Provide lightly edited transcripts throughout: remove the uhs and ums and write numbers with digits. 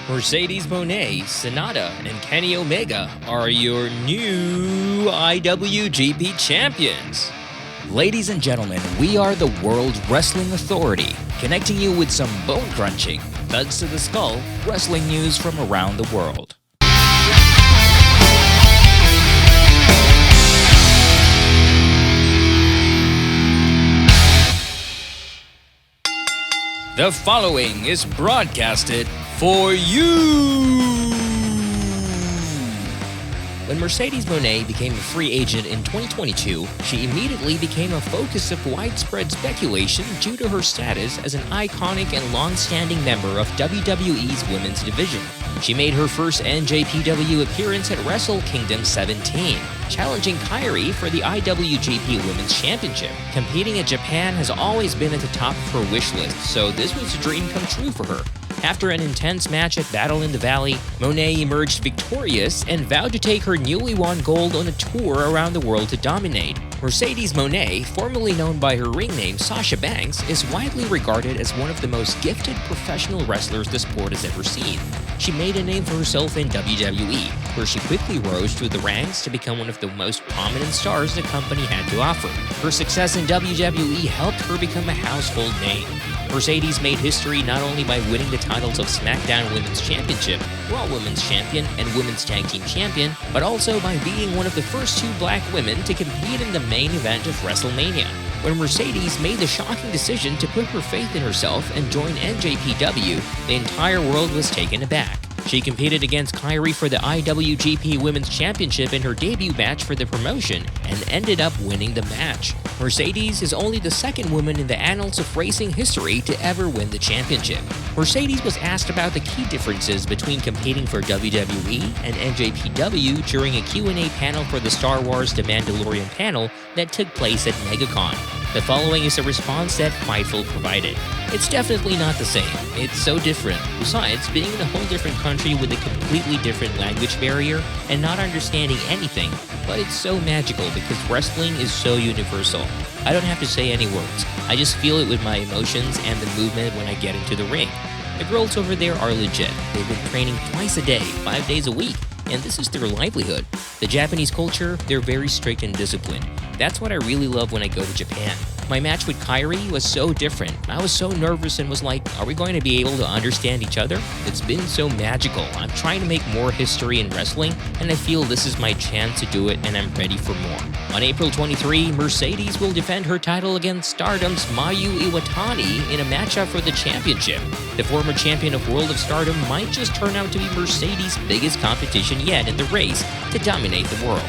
Mercedes Mone, Senada, and Kenny Omega are your new IWGP champions. Ladies and gentlemen, we are the World Wrestling Authority, connecting you with some bone-crunching, thuds to the skull wrestling news from around the world. The following is broadcasted for you. When Mercedes Moné became a free agent in 2022, she immediately became a focus of widespread speculation due to her status as an iconic and long-standing member of WWE's women's division. She made her first NJPW appearance at Wrestle Kingdom 17, challenging Kairi for the IWGP Women's Championship. Competing at Japan has always been at the top of her wish list, so this was a dream come true for her. After an intense match at Battle in the Valley, Moné emerged victorious and vowed to take her newly won gold on a tour around the world to dominate. Mercedes Moné, formerly known by her ring name Sasha Banks, is widely regarded as one of the most gifted professional wrestlers the sport has ever seen. She made a name for herself in WWE, where she quickly rose through the ranks to become one of the most prominent stars the company had to offer. Her success in WWE helped her become a household name. Mercedes made history not only by winning the titles of SmackDown Women's Championship, Raw Women's Champion, and Women's Tag Team Champion, but also by being one of the first two black women to compete in the main event of WrestleMania. When Mercedes made the shocking decision to put her faith in herself and join NJPW, the entire world was taken aback. She competed against Kairi for the IWGP Women's Championship in her debut match for the promotion and ended up winning the match. Mercedes is only the second woman in the annals of racing history to ever win the championship. Mercedes was asked about the key differences between competing for WWE and NJPW during a Q&A panel for the Star Wars The Mandalorian panel that took place at MegaCon. The following is a response that Fightful provided. It's definitely not the same. It's so different. Besides, being in a whole different country with a completely different language barrier and not understanding anything, but it's so magical because wrestling is so universal. I don't have to say any words. I just feel it with my emotions and the movement when I get into the ring. The girls over there are legit. They've been training twice a day, 5 days a week, and this is their livelihood. The Japanese culture, they're very strict and disciplined. That's what I really love when I go to Japan. My match with Kairi was so different. I was so nervous and was like, are we going to be able to understand each other? It's been so magical. I'm trying to make more history in wrestling, and I feel this is my chance to do it, and I'm ready for more. On April 23, Mercedes will defend her title against Stardom's Mayu Iwatani in a matchup for the championship. The former champion of World of Stardom might just turn out to be Mercedes' biggest competition yet in the race to dominate the world.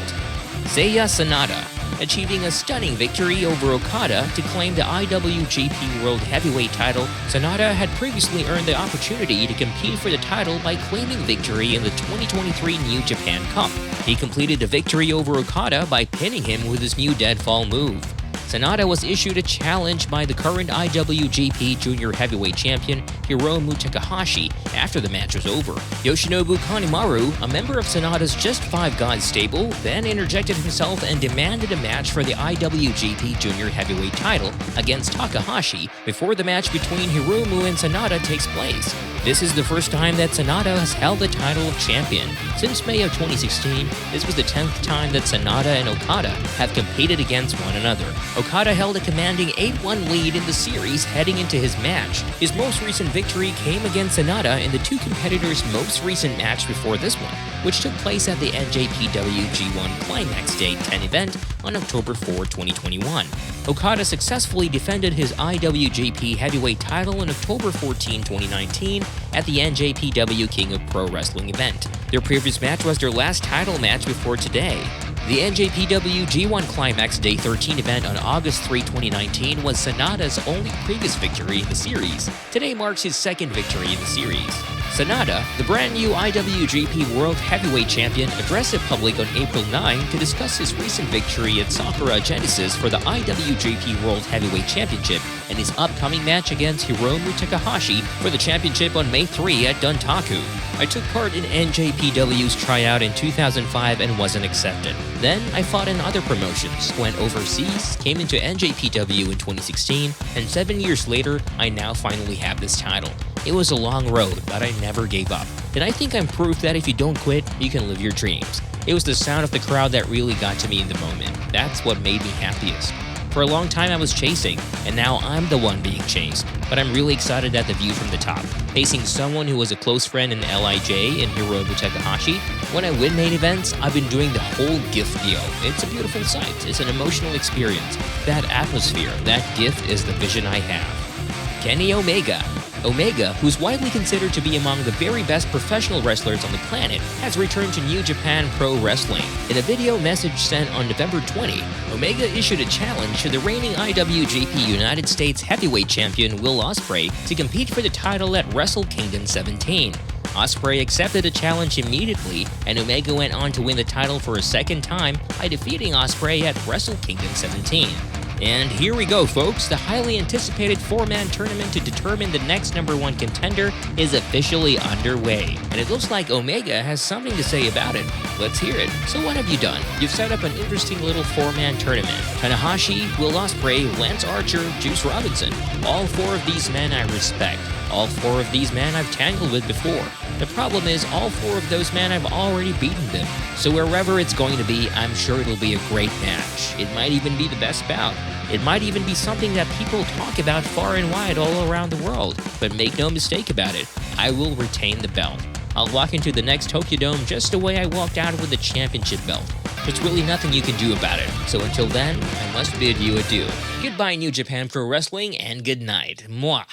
Seiya Senada, achieving a stunning victory over Okada to claim the IWGP World Heavyweight title. Senada had previously earned the opportunity to compete for the title by claiming victory in the 2023 New Japan Cup. He completed the victory over Okada by pinning him with his new deadfall move. Senada was issued a challenge by the current IWGP Junior Heavyweight Champion Hiromu Takahashi after the match was over. Yoshinobu Kanemaru, a member of Senada's Just Five Guys stable, then interjected himself and demanded a match for the IWGP Junior Heavyweight title against Takahashi before the match between Hiromu and Senada takes place. This is the first time that Senada has held the title of champion. Since May of 2016, this was the 10th time that Senada and Okada have competed against one another. Okada held a commanding 8-1 lead in the series heading into his match. His most recent victory came against Senada in the two competitors' most recent match before this one, which took place at the NJPW G1 Climax Day 10 event on October 4, 2021. Okada successfully defended his IWGP Heavyweight title on October 14, 2019 at the NJPW King of Pro Wrestling event. Their previous match was their last title match before today. The NJPW G1 Climax Day 13 event on August 3, 2019 was Senada's only previous victory in the series. Today marks his second victory in the series. Senada, the brand new IWGP World Heavyweight Champion, addressed the public on April 9 to discuss his recent victory at Sakura Genesis for the IWGP World Heavyweight Championship and his upcoming match against Hiromu Takahashi for the championship on May 3 at Dontaku. I took part in NJPW's tryout in 2005 and wasn't accepted. Then I fought in other promotions, went overseas, came into NJPW in 2016, and 7 years later, I now finally have this title. It was a long road, but I never gave up. and I think I'm proof that if you don't quit, you can live your dreams. It was the sound of the crowd that really got to me in the moment. That's what made me happiest. For a long time I was chasing, and now I'm the one being chased. But I'm really excited at the view from the top. Facing someone who was a close friend in LIJ and Hiromu Takahashi, when I win main events, I've been doing the whole gift deal. It's a beautiful sight. It's an emotional experience. That atmosphere, that gift is the vision I have. Kenny Omega. Omega, who's widely considered to be among the very best professional wrestlers on the planet, has returned to New Japan Pro Wrestling. In a video message sent on November 20, Omega issued a challenge to the reigning IWGP United States Heavyweight Champion Will Ospreay to compete for the title at Wrestle Kingdom 17. Ospreay accepted the challenge immediately, and Omega went on to win the title for a second time by defeating Ospreay at Wrestle Kingdom 17. And here we go, folks. The highly anticipated 4-man tournament to determine the next #1 contender is officially underway. And it looks like Omega has something to say about it. Let's hear it. So what have you done? You've set up an interesting little 4-man tournament. Tanahashi, Will Ospreay, Lance Archer, Juice Robinson. All 4 of these men I respect. All 4 of these men I've tangled with before. The problem is all 4 of those men I've already beaten them. So wherever it's going to be, I'm sure it'll be a great match. It might even be the best bout. It might even be something that people talk about far and wide all around the world. But make no mistake about it, I will retain the belt. I'll walk into the next Tokyo Dome just the way I walked out with the championship belt. There's really nothing you can do about it. So until then, I must bid you adieu. Goodbye, New Japan Pro Wrestling, and good night. Mwah.